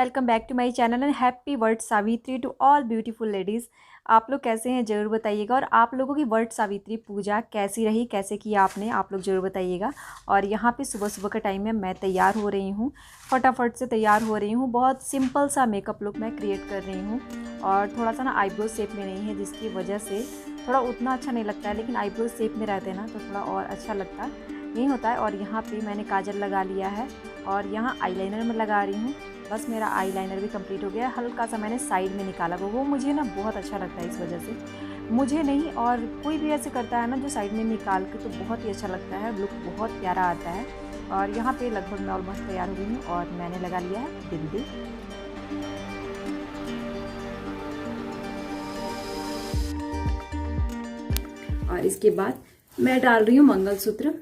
Welcome back to my channel and happy Vat Savitri to all beautiful ladies. आप लोग कैसे हैं ज़रूर बताइएगा। और आप लोगों की वट सावित्री पूजा कैसी रही, कैसे किया आपने, आप लोग ज़रूर बताइएगा। और यहाँ पे सुबह सुबह का टाइम है, मैं तैयार हो रही हूँ, फटाफट से तैयार हो रही हूँ। बहुत सिंपल सा मेकअप लुक मैं क्रिएट कर रही हूँ और थोड़ा सा ना आईब्रो शेप में नहीं है, जिसकी वजह से थोड़ा उतना अच्छा नहीं लगता है, लेकिन आईब्रो शेप में रहते हैं ना तो थोड़ा और अच्छा लगता है, नहीं होता है। और यहाँ पे मैंने काजल लगा लिया है और यहाँ आईलाइनर में लगा रही हूँ। बस मेरा आईलाइनर भी कंप्लीट हो गया। हल्का सा मैंने साइड में निकाला, वो मुझे ना बहुत अच्छा लगता है, इस वजह से मुझे नहीं और कोई भी ऐसे करता है ना जो साइड में निकाल के, तो बहुत ही अच्छा लगता है, लुक बहुत प्यारा आता है। और यहाँ पे लगभग मैं ऑलमोस्ट तैयार हो गई हूँ और मैंने लगा लिया है बिंदी। और इसके बाद मैं डाल रही हूँ मंगलसूत्र।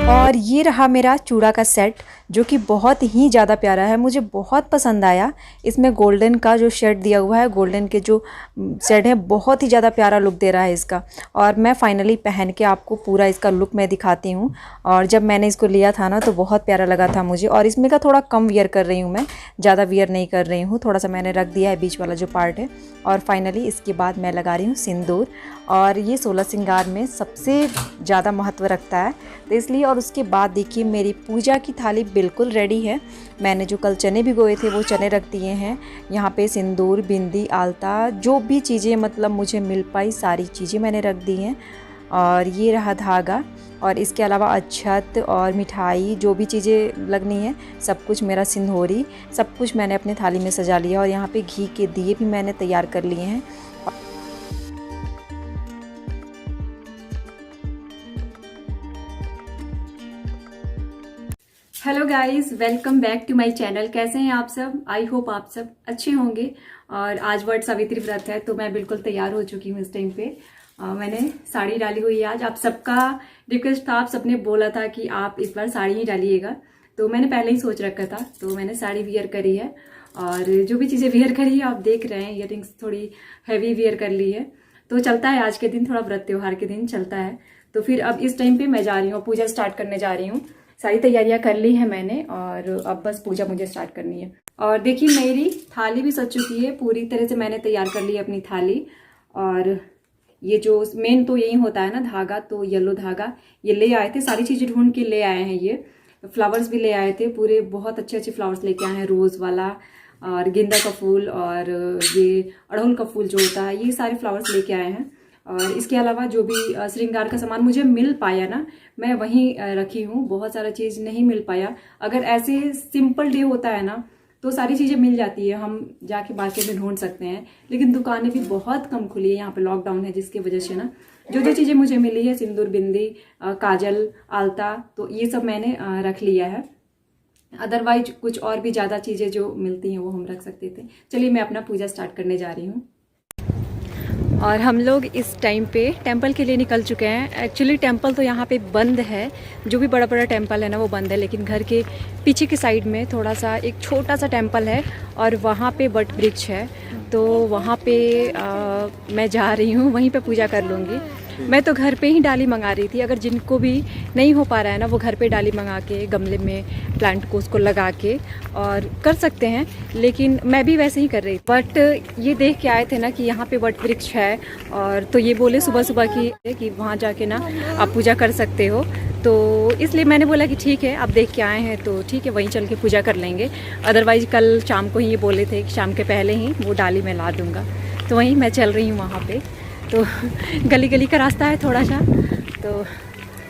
और ये रहा मेरा चूड़ा का सेट, जो कि बहुत ही ज़्यादा प्यारा है, मुझे बहुत पसंद आया। इसमें गोल्डन का जो शेड दिया हुआ है, गोल्डन के जो शेड है, बहुत ही ज़्यादा प्यारा लुक दे रहा है इसका। और मैं फाइनली पहन के आपको पूरा इसका लुक मैं दिखाती हूँ। और जब मैंने इसको लिया था ना तो बहुत प्यारा लगा था मुझे। और इसमें का थोड़ा कम वियर कर रही हूँ मैं, ज़्यादा वियर नहीं कर रही हूँ, थोड़ा सा मैंने रख दिया है बीच वाला जो पार्ट है। और फाइनली इसके बाद मैं लगा रही हूँ सिंदूर, और ये 16 श्रृंगार में सबसे ज़्यादा महत्व रखता है, तो इसलिए। और उसके बाद देखिए मेरी पूजा की थाली बिल्कुल रेडी है। मैंने जो कल चने भिगोए थे वो चने रख दिए हैं। यहाँ पे सिंदूर, बिंदी, आलता, जो भी चीज़ें मतलब मुझे मिल पाई सारी चीज़ें मैंने रख दी हैं। और ये रहा धागा, और इसके अलावा अक्षत और मिठाई, जो भी चीज़ें लगनी है सब कुछ, मेरा सिंदूरी, सब कुछ मैंने अपने थाली में सजा लिया। और यहाँ पे घी के दिए भी मैंने तैयार कर लिए हैं। Hello guys, welcome back to my channel. कैसे हैं आप सब? आई होप आप सब अच्छे होंगे। और आज वट सावित्री व्रत है, तो मैं बिल्कुल तैयार हो चुकी हूँ इस टाइम पे। मैंने साड़ी डाली हुई है आज। आप सबका रिक्वेस्ट था, आप सबने बोला था कि आप इस बार साड़ी ही डालिएगा, तो मैंने पहले ही सोच रखा था, तो मैंने साड़ी वियर करी है। और जो भी चीज़ें वियर करी है आप देख रहे हैं, इयररिंग्स थोड़ी हैवी वियर कर ली है, तो चलता है आज के दिन, थोड़ा व्रत त्योहार के दिन चलता है। तो फिर अब इस टाइम पे मैं जा रही हूँ, पूजा स्टार्ट करने जा रही हूँ। सारी तैयारियां कर ली है मैंने, और अब बस पूजा मुझे स्टार्ट करनी है। और देखिए मेरी थाली भी सज चुकी है, पूरी तरह से मैंने तैयार कर ली है अपनी थाली। और ये जो मेन तो यही होता है ना, धागा, तो येलो धागा ये ले आए थे, सारी चीज़ें ढूंढ के ले आए हैं। ये फ्लावर्स भी ले आए थे, पूरे बहुत अच्छे अच्छे फ्लावर्स लेके आए हैं, रोज़ वाला और गेंदा का फूल और ये अड़हुल का फूल जो होता है, ये सारे फ्लावर्स लेके आए हैं। और इसके अलावा जो भी श्रृंगार का सामान मुझे मिल पाया ना, मैं वहीं रखी हूँ। बहुत सारा चीज़ नहीं मिल पाया। अगर ऐसे सिंपल डे होता है ना तो सारी चीज़ें मिल जाती है, हम जाके मार्केट में ढूंढ सकते हैं, लेकिन दुकानें भी बहुत कम खुली है यहाँ पे, लॉकडाउन है, जिसकी वजह से ना जो जो चीज़ें मुझे मिली है, सिंदूर, बिंदी, काजल, आलता, तो ये सब मैंने रख लिया है। अदरवाइज कुछ और भी ज़्यादा चीज़ें जो मिलती हैं वो हम रख सकते थे। चलिए मैं अपना पूजा स्टार्ट करने जा रही हूँ। और हम लोग इस टाइम पे टेंपल के लिए निकल चुके हैं। एक्चुअली टेंपल तो यहाँ पे बंद है, जो भी बड़ा बड़ा टेंपल है ना वो बंद है, लेकिन घर के पीछे की साइड में थोड़ा सा एक छोटा सा टेंपल है, और वहाँ पे वट वृक्ष है, तो वहाँ पे मैं जा रही हूँ, वहीं पे पूजा कर लूँगी। मैं तो घर पे ही डाली मंगा रही थी, अगर जिनको भी नहीं हो पा रहा है ना वो घर पे डाली मंगा के गमले में प्लांट को उसको लगा के और कर सकते हैं, लेकिन मैं भी वैसे ही कर रही थी। बट ये देख के आए थे ना कि यहाँ पे वट वृक्ष है, और तो ये बोले सुबह सुबह कि वहाँ जाके ना आप पूजा कर सकते हो, तो इसलिए मैंने बोला कि ठीक है, आप देख के आए हैं तो ठीक है, वहीं चल के पूजा कर लेंगे। अदरवाइज कल शाम को ही ये बोले थे कि शाम के पहले ही वो डाली मैं ला दूँगा, तो वहीं मैं चल रही हूँ वहाँ पे। तो गली गली का रास्ता है थोड़ा सा, तो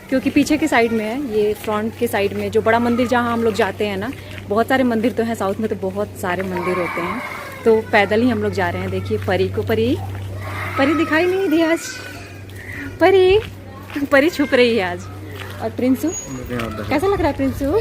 क्योंकि पीछे के साइड में है, ये फ्रंट के साइड में जो बड़ा मंदिर जहाँ हम लोग जाते हैं ना, बहुत सारे मंदिर तो हैं साउथ में, तो बहुत सारे मंदिर होते हैं, तो पैदल ही हम लोग जा रहे हैं। देखिए परी को, परी परी दिखाई नहीं दी आज। परी परी छुप रही है आज। और प्रिंसू कैसा लग रहा है प्रिंसू?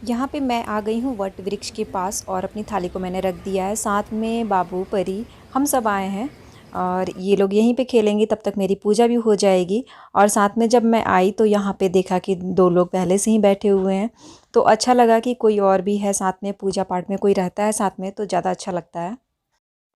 यहाँ पे मैं आ गई हूँ वट वृक्ष के पास और अपनी थाली को मैंने रख दिया है। साथ में बाबू परी हम सब आए हैं और ये लोग यहीं पे खेलेंगे, तब तक मेरी पूजा भी हो जाएगी। और साथ में जब मैं आई तो यहाँ पे देखा कि 2 लोग पहले से ही बैठे हुए हैं, तो अच्छा लगा कि कोई और भी है साथ में, पूजा पाठ में कोई रहता है साथ में तो ज़्यादा अच्छा लगता है।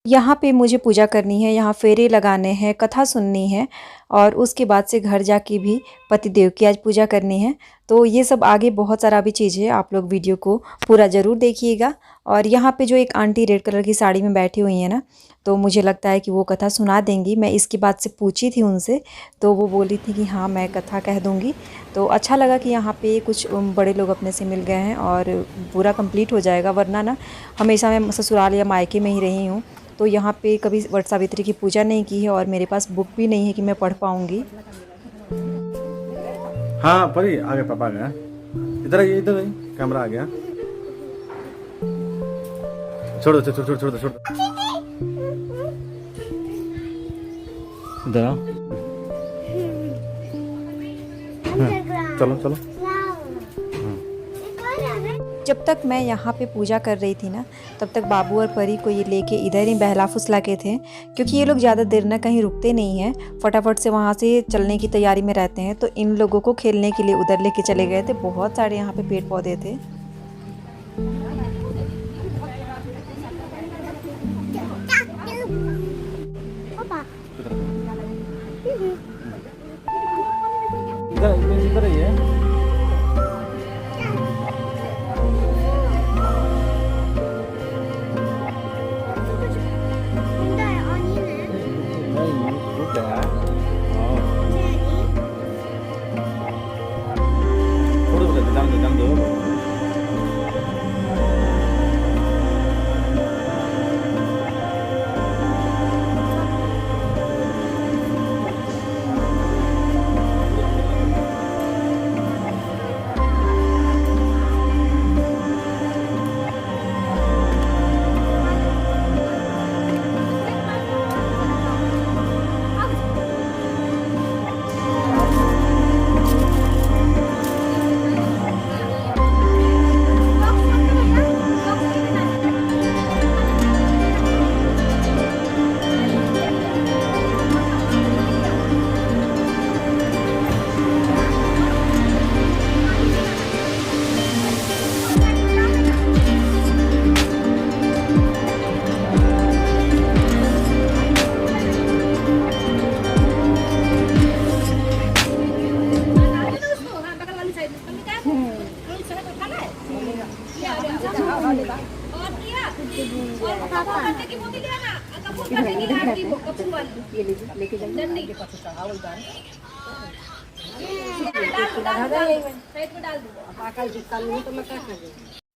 यहाँ पे मुझे पूजा करनी है, यहाँ फेरे लगाने हैं, कथा सुननी है और उसके बाद से घर जाके भी पतिदेव की आज पूजा करनी है। तो ये सब आगे बहुत सारा भी चीज़ है, आप लोग वीडियो को पूरा ज़रूर देखिएगा। और यहाँ पे जो एक आंटी रेड कलर की साड़ी में बैठी हुई है ना, तो मुझे लगता है कि वो कथा सुना देंगी। मैं इसकी बात से पूछी थी उनसे, तो वो बोली थी कि हाँ मैं कथा कह दूँगी। तो अच्छा लगा कि यहाँ पे कुछ बड़े लोग अपने से मिल गए हैं और पूरा कंप्लीट हो जाएगा। वरना ना हमेशा मैं ससुराल या मायके में ही रही हूँ, तो यहाँ पे कभी वट सावित्री की पूजा नहीं की है और मेरे पास बुक भी नहीं है कि मैं पढ़ पाऊँगी। हाँ परी आ गया, पापा आ गया। इधर आइए, इधर आइए, कैमरा आ गया। छोड़ दो छोड़ दो छोड़ दो छोड़ दो। इधर आओ। चलो चलो। जब तक मैं यहाँ पे पूजा कर रही थी ना, तब तक बाबू और परी को ये लेके इधर ही बहला फुसला के थे, क्योंकि ये लोग ज़्यादा देर ना कहीं रुकते नहीं हैं, फटाफट से वहाँ से चलने की तैयारी में रहते हैं। तो इन लोगों को खेलने के लिए उधर लेके चले गए थे। बहुत सारे यहाँ पे पेड़ पौधे थे। इधर आइए।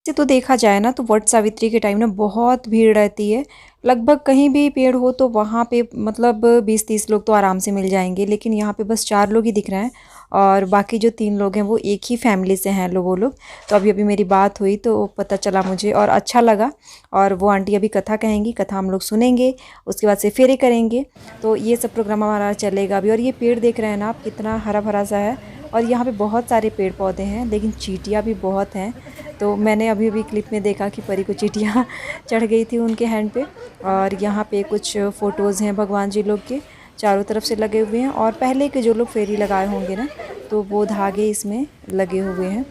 से तो देखा जाए ना तो वट सावित्री के टाइम ना बहुत भीड़ रहती है। लगभग कहीं भी पेड़ हो तो वहाँ पे मतलब 20-30 लोग तो आराम से मिल जाएंगे, लेकिन यहाँ पे बस 4 लोग ही दिख रहे हैं और बाकी जो 3 लोग हैं वो एक ही फैमिली से हैं वो लोग। तो अभी मेरी बात हुई तो पता चला मुझे और अच्छा लगा। और वो आंटी अभी कथा कहेंगी, कथा हम लोग सुनेंगे, उसके बाद से फेरे करेंगे। तो ये सब प्रोग्राम हमारा चलेगा अभी। और ये पेड़ देख रहे हैं ना आप, कितना हरा भरा सा है और यहाँ पे बहुत सारे पेड़ पौधे हैं, लेकिन चींटियाँ भी बहुत हैं। तो मैंने अभी क्लिप में देखा कि परी को चींटियाँ चढ़ गई थी उनके हैंड पे। और यहाँ पे कुछ फ़ोटोज़ हैं भगवान जी लोग के, चारों तरफ से लगे हुए हैं। और पहले के जो लोग फेरी लगाए होंगे ना, तो वो धागे इसमें लगे हुए हैं।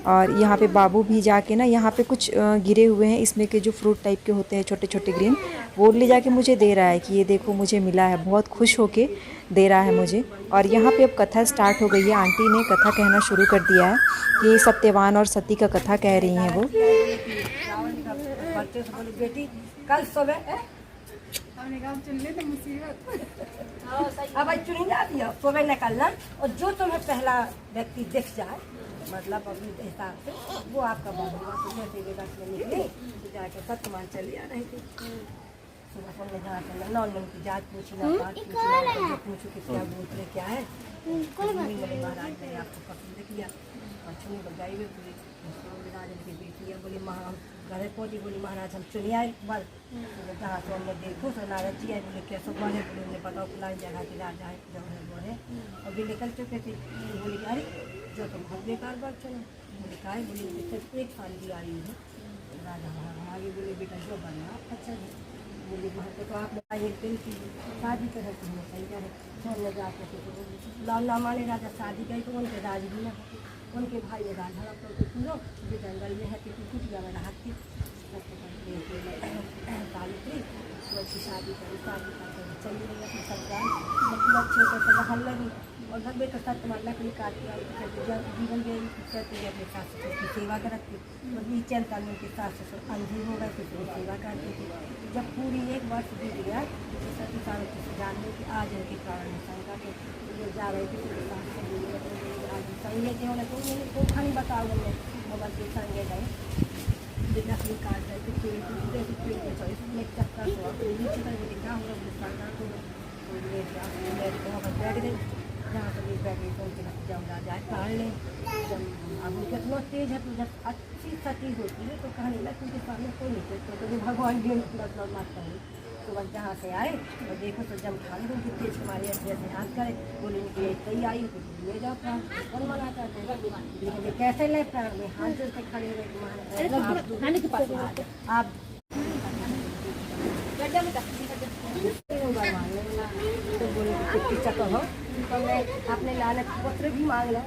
और यहाँ पे बाबू भी जाके ना, यहाँ पे कुछ गिरे हुए हैं इसमें के जो फ्रूट टाइप के होते हैं छोटे छोटे ग्रीन, वो ले जाके मुझे दे रहा है कि ये देखो मुझे मिला है। बहुत खुश होके दे रहा है मुझे। और यहाँ पे अब कथा स्टार्ट हो गई है। आंटी ने कथा कहना शुरू कर दिया है कि सत्यवान और सती का कथा कह रही हैं वो। बेटी कल सुबह अब चुनी जाती है, सुबह निकलना और जो तुम्हें पहला व्यक्ति दिख जाए, मतलब अपने हिसाब से वो आपका बाबू जैसे निकली जाके सत्यवान चली आ रही थी। सुबह हमने जहाँ से नॉन की जात पूछी ना बात पूछी पूछो कि क्या बोलते क्या है बोले महाराज मैंने आपको पसंद किया और चुनी बजाई हुई बोली राजन की बेटी है बोली घर पहुँची बोली महाराज हम चुनी आए एक बार जहाँ से हमने देखो तो नारद जी आए बोले कैसे बढ़े बोले उन्हें बताओ फलानी जगह की राजा है जो है वो है और भी निकल चुके थे बोले अरे जो तुम बहुत बेकार बात चलो बोले कहा है बोले सिर्फ 1 साल की आई है राजा आगे बोले बेटा जो बनना अच्छा है बोले वहाँ पे तो आपने एक दिन की शादी करे तो हमें सही करे छोड़ने जाते थे तो लाना माने राजा शादी गई तो उनके राज भी ना उनके भाई राजा तो पूरा जो जंगल में है कि कुटिया में रहा थी सावित्री तो अच्छी शादी करी शादी करके चली गई अपनी ससुराल मतलब अच्छे से रहने लगी और घर में तो सत्य में लकड़ी काटती जीवन गई करते हुए अपने सास ससुर की सेवा करती मतलब चंद साल में उनके सास ससुर अंधी हो गए थे तो सेवा करते थे जब पूरी 1 वर्ष बीत गया तो सती सावित्री से जानने की आज उनके कारण शंका के जो जा रहे थे तो सास से बोले आज संगे थे उन्हें तो उन्हें तो खानी बताओ उन्हें मोबाइल के संगे गए लकड़ी काट रहे थे पेड़ के चौबीस में चक्कर हुआ नीचे कर देखा हम लोग बैठ गए जहाँ पर भी बैठ गई तो उनके जब राजा काट लें जब अब उनके इतना तेज है तो जब अच्छी सती होती है तो कहने लगा उनके सामने कोई नहीं चलता तो भगवान जी मतलब मारता है तो बस जहाँ से आए और देखो तो जब खाने उनकी तेज हमारे ऐसे हाथ करे बोले कि सही आई तो ले जाओ प्राण कौन मनाता है कैसे ले प्राण में हाथ जोड़ के खड़े हुए आप तो बोले चक्कर हो तो मैं अपने लालच पुत्र भी मांग लो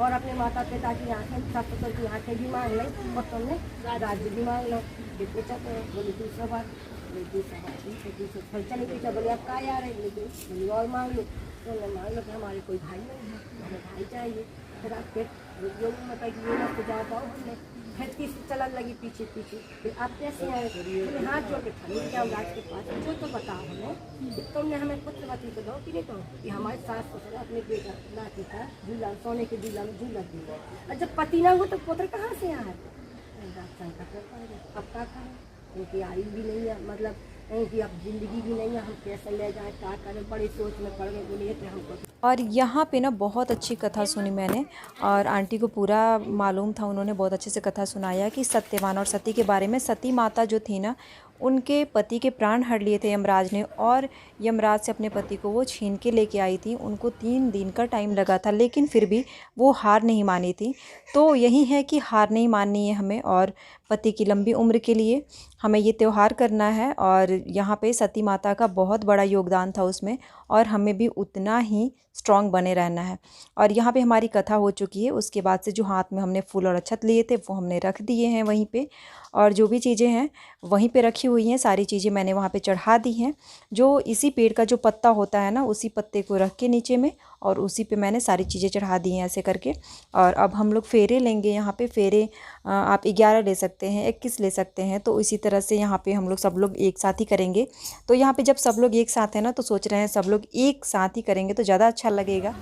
और अपने माता पिता की आँखें ससुर की आँखें भी मांग लो और तुमने राज्य भी मांग लो जितने चक्कर बोले दूसरा बात फिर चले पूछा बोले आप क्या यार है बोले और मांग लो तो मैं मांग लो कि हमारे कोई भाई नहीं है हमें भाई चाहिए फिर आप फिर जो मतलब कि ये रास्ते जा पाओ हमने फिर तीसरी चलन लगी पीछे पीछे फिर आप कैसे आए फिर हाथ जोड़ के खड़े क्या राज के पास जो तो बताओ हमें तुमने हमें पुत्रवती को दो कि नहीं कहो कि हमारे सास ससुर अपने बेटा नाती का झूला सोने के झूला में झूला दिया और जब पति ना हो तो पुत्र कहाँ से आए अब क्या करें उनकी आयु भी नहीं है मतलब उनकी अब जिंदगी भी नहीं है हम कैसे ले जाए क्या करें बड़ी सोच में पड़ गए बोले थे हमको। और यहाँ पे ना बहुत अच्छी कथा सुनी मैंने और आंटी को पूरा मालूम था, उन्होंने बहुत अच्छे से कथा सुनाया कि सत्यवान और सती के बारे में। सती माता जो थी ना उनके पति के प्राण हर लिए थे यमराज ने और यमराज से अपने पति को वो छीन के लेके आई थी। उनको 3 दिन का टाइम लगा था लेकिन फिर भी वो हार नहीं मानी थी। तो यही है कि हार नहीं माननी है हमें और पति की लंबी उम्र के लिए हमें ये त्यौहार करना है। और यहाँ पे सती माता का बहुत बड़ा योगदान था उसमें और हमें भी उतना ही स्ट्रॉन्ग बने रहना है। और यहाँ पे हमारी कथा हो चुकी है। उसके बाद से जो हाथ में हमने फूल और अक्षत लिए थे वो हमने रख दिए हैं वहीं पे और जो भी चीज़ें हैं वहीं पे रखी हुई हैं। सारी चीज़ें मैंने वहाँ पे चढ़ा दी हैं। जो इसी पेड़ का जो पत्ता होता है ना उसी पत्ते को रख के नीचे में और उसी पे मैंने सारी चीज़ें चढ़ा दी हैं ऐसे करके। और अब हम लोग फेरे लेंगे। यहाँ पे फेरे आप 11 ले सकते हैं, 21 ले सकते हैं। तो इसी तरह से यहाँ पे हम लोग सब लोग एक साथ ही करेंगे। तो यहाँ पे जब सब लोग एक साथ हैं ना तो सोच रहे हैं सब लोग एक साथ ही करेंगे तो ज़्यादा अच्छा लगेगा।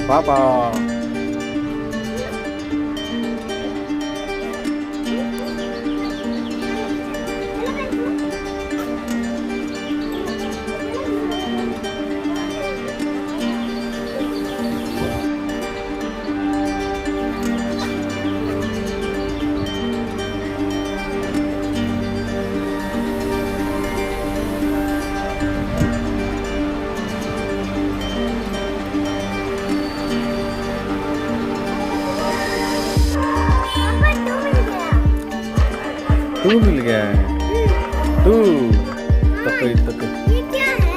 पापा टू मिल गया है। टू तक ये क्या है?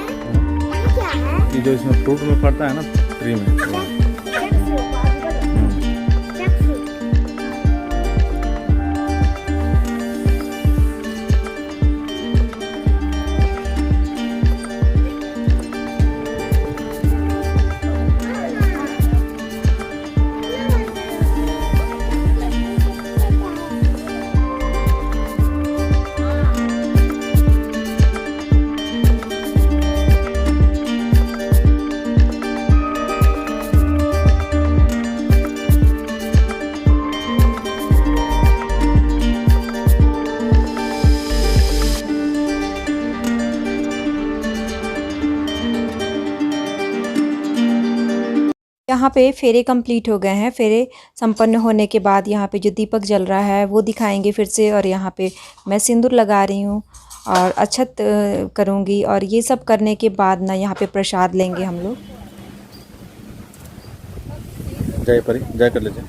ये क्या है? ये जो इसमें फ्रूट में पड़ता है ना 3 में यहाँ पे फेरे कंप्लीट हो गए हैं। फेरे संपन्न होने के बाद यहाँ पे जो दीपक जल रहा है वो दिखाएंगे फिर से। और यहाँ पे मैं सिंदूर लगा रही हूँ और अक्षत करूँगी। और ये सब करने के बाद ना यहाँ पे प्रसाद लेंगे हम लोग। जय परी जय कर लीजिए।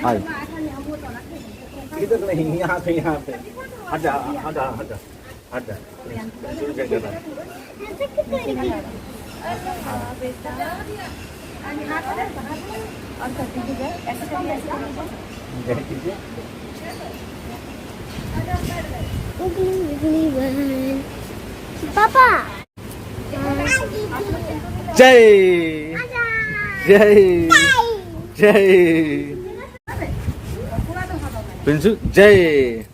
आए इधर नहीं, यहाँ पे हट जा हट जा हट जा हट जा। जय कर रहा है। जय कीजिए। पापा जय जय जय प्रिंसू जय।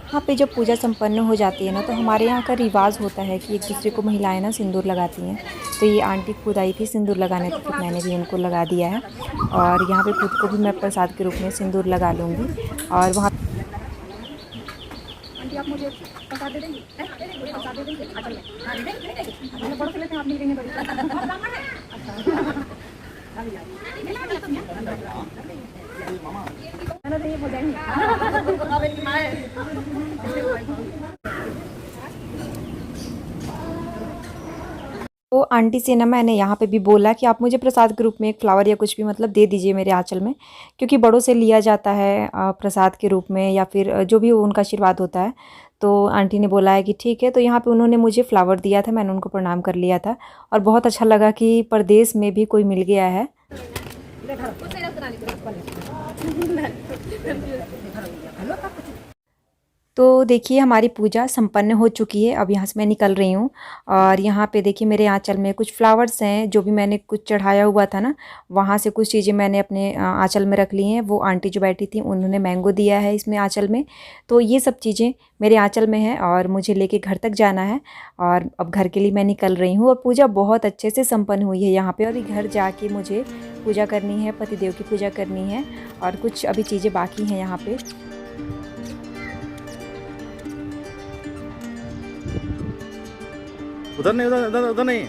यहाँ पे जब पूजा संपन्न हो जाती है ना तो हमारे यहाँ का रिवाज होता है कि एक दूसरे को महिलाएं ना सिंदूर लगाती हैं। तो ये आंटी खुद आई थी सिंदूर लगाने, तो फिर मैंने भी उनको लगा दिया है। और यहाँ पे खुद को भी मैं प्रसाद के रूप में सिंदूर लगा लूँगी। और वहाँ आंटी आप मुझे प्रसाद दे देंगी? प्रसाद दे देंगे? अच्छा मैं बड़ों से लेते हैं, आप नहीं देंगे तो आंटी से ना मैंने यहाँ पे भी बोला कि आप मुझे प्रसाद के रूप में एक फ्लावर या कुछ भी मतलब दे दीजिए मेरे आंचल में, क्योंकि बड़ों से लिया जाता है प्रसाद के रूप में या फिर जो भी उनका आशीर्वाद होता है। तो आंटी ने बोला है कि ठीक है। तो यहाँ पे उन्होंने मुझे फ्लावर दिया था, मैंने उनको प्रणाम कर लिया था और बहुत अच्छा लगा कि परदेश में भी कोई मिल गया है। तो देखिए हमारी पूजा संपन्न हो चुकी है। अब यहाँ से मैं निकल रही हूँ। और यहाँ पे देखिए मेरे आंचल में कुछ फ्लावर्स हैं, जो भी मैंने कुछ चढ़ाया हुआ था ना, वहाँ से कुछ चीज़ें मैंने अपने आंचल में रख ली हैं। वो आंटी जो बैठी थी उन्होंने मैंगो दिया है इसमें आंचल में। तो ये सब चीज़ें मेरे आंचल में हैं और मुझे लेके घर तक जाना है। और अब घर के लिए मैं निकल रही हूँ। और पूजा बहुत अच्छे से संपन्न हुई है यहाँ पर। और घर जाके मुझे पूजा करनी है, पतिदेव की पूजा करनी है और कुछ अभी चीज़ें बाकी हैं यहाँ पर। उधर नहीं उधर नहीं।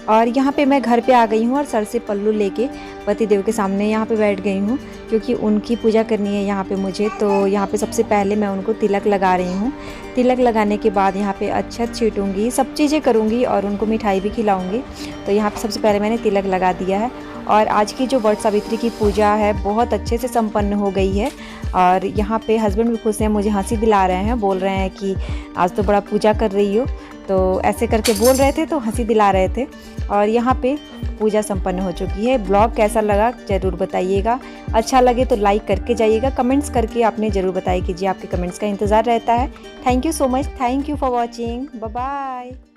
और यहाँ पे मैं घर पे आ गई हूँ और सर से पल्लू लेके पतिदेव के सामने यहाँ पे बैठ गई हूँ, क्योंकि उनकी पूजा करनी है यहाँ पे मुझे। तो यहाँ पे सबसे पहले मैं उनको तिलक लगा रही हूँ। तिलक लगाने के बाद यहाँ पे अक्षत छीटूँगी, सब चीज़ें करूँगी और उनको मिठाई भी खिलाऊँगी। तो यहाँ पे सबसे पहले मैंने तिलक लगा दिया है। और आज की जो वट सावित्री की पूजा है बहुत अच्छे से संपन्न हो गई है। और यहाँ पे हस्बैंड भी खुश हैं, मुझे हंसी दिला रहे हैं, बोल रहे हैं कि आज तो बड़ा पूजा कर रही हो। तो ऐसे करके बोल रहे थे तो हंसी दिला रहे थे। और यहाँ पे पूजा संपन्न हो चुकी है। ब्लॉग कैसा लगा ज़रूर बताइएगा। अच्छा लगे तो लाइक करके जाइएगा, कमेंट्स करके आपने ज़रूर बताया कीजिए, आपके कमेंट्स का इंतज़ार रहता है। Thank you so much, thank you for watching, bye bye.